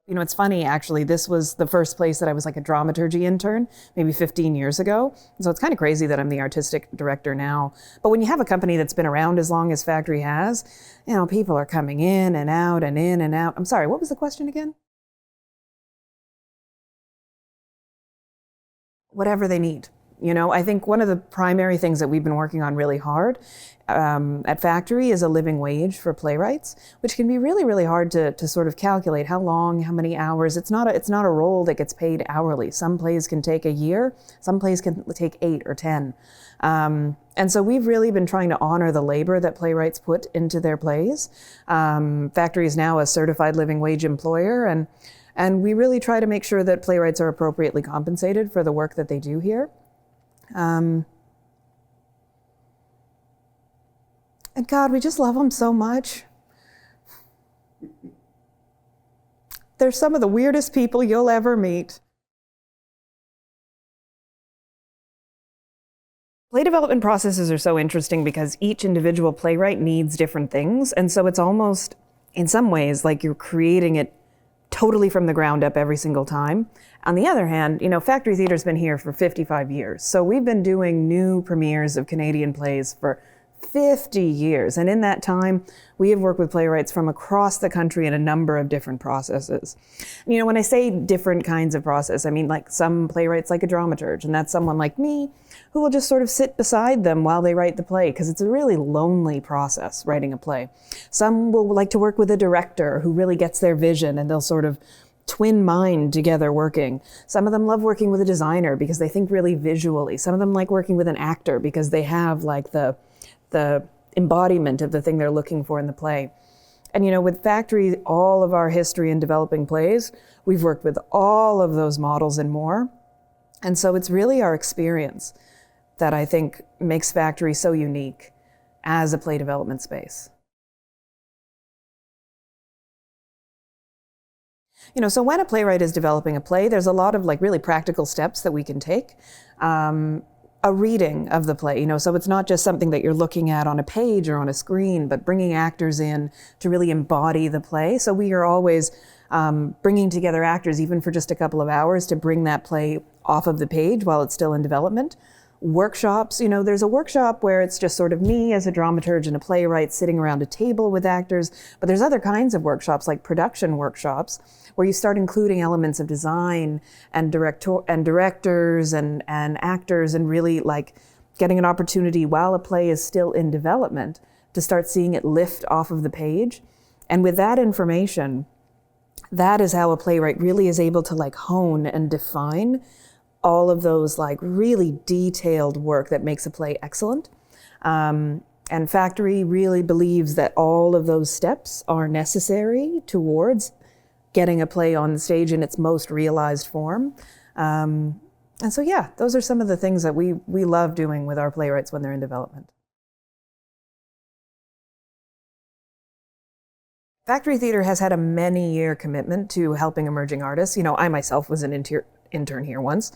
You know, it's funny, actually, this was the first place that I was like a dramaturgy intern, maybe 15 years ago. So it's kind of crazy that I'm the artistic director now. But when you have a company that's been around as long as Factory has, you know, people are coming in and out and in and out. I'm sorry, what was the question again? Whatever they need. You know, I think one of the primary things that we've been working on really hard at Factory is a living wage for playwrights, which can be really, really hard to sort of calculate how long, how many hours. It's not a role that gets paid hourly. Some plays can take a year, some plays can take 8 or 10. And so we've really been trying to honor the labor that playwrights put into their plays. Factory is now a certified living wage employer, and we really try to make sure that playwrights are appropriately compensated for the work that they do here. And God, we just love them so much. They're some of the weirdest people you'll ever meet. Play development processes are so interesting because each individual playwright needs different things. And so it's almost, in some ways, like you're creating it totally from the ground up every single time. On the other hand, you know, Factory Theatre's been here for 55 years. So we've been doing new premieres of Canadian plays for 50 years. And in that time, we have worked with playwrights from across the country in a number of different processes. You know, when I say different kinds of process, I mean like some playwrights like a dramaturge, and that's someone like me who will just sort of sit beside them while they write the play, because it's a really lonely process, writing a play. Some will like to work with a director who really gets their vision, and they'll sort of twin mind together working. Some of them love working with a designer because they think really visually. Some of them like working with an actor because they have like the embodiment of the thing they're looking for in the play. And you know, with Factory, all of our history in developing plays, we've worked with all of those models and more. And so it's really our experience that I think makes Factory so unique as a play development space. You know, so when a playwright is developing a play, there's a lot of like really practical steps that we can take. A reading of the play, you know, so it's not just something that you're looking at on a page or on a screen, but bringing actors in to really embody the play. So we are always bringing together actors, even for just a couple of hours, to bring that play off of the page while it's still in development. Workshops, you know, there's a workshop where it's just sort of me as a dramaturge and a playwright sitting around a table with actors, but there's other kinds of workshops, like production workshops, where you start including elements of design and directors and actors, and really like getting an opportunity while a play is still in development to start seeing it lift off of the page. And with that information, that is how a playwright really is able to like hone and define all of those like really detailed work that makes a play excellent. And Factory really believes that all of those steps are necessary towards getting a play on the stage in its most realized form. And so, yeah, those are some of the things that we love doing with our playwrights when they're in development. Factory Theatre has had a many-year commitment to helping emerging artists. You know, I myself was an intern here once.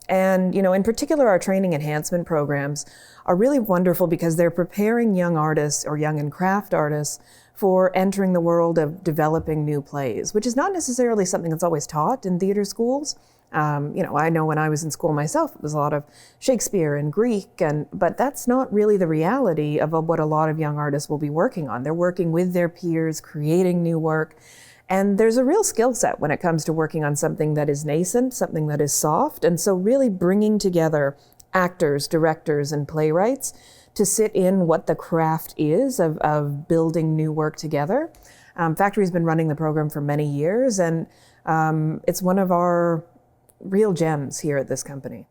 And, you know, in particular, our training enhancement programs are really wonderful because they're preparing young artists or young and craft artists for entering the world of developing new plays, which is not necessarily something that's always taught in theater schools. You know, I know when I was in school myself, it was a lot of Shakespeare and Greek, but that's not really the reality of what a lot of young artists will be working on. They're working with their peers, creating new work. And there's a real skill set when it comes to working on something that is nascent, something that is soft. And so really bringing together actors, directors, and playwrights to sit in what the craft is of building new work together. Factory's been running the program for many years, and it's one of our real gems here at this company.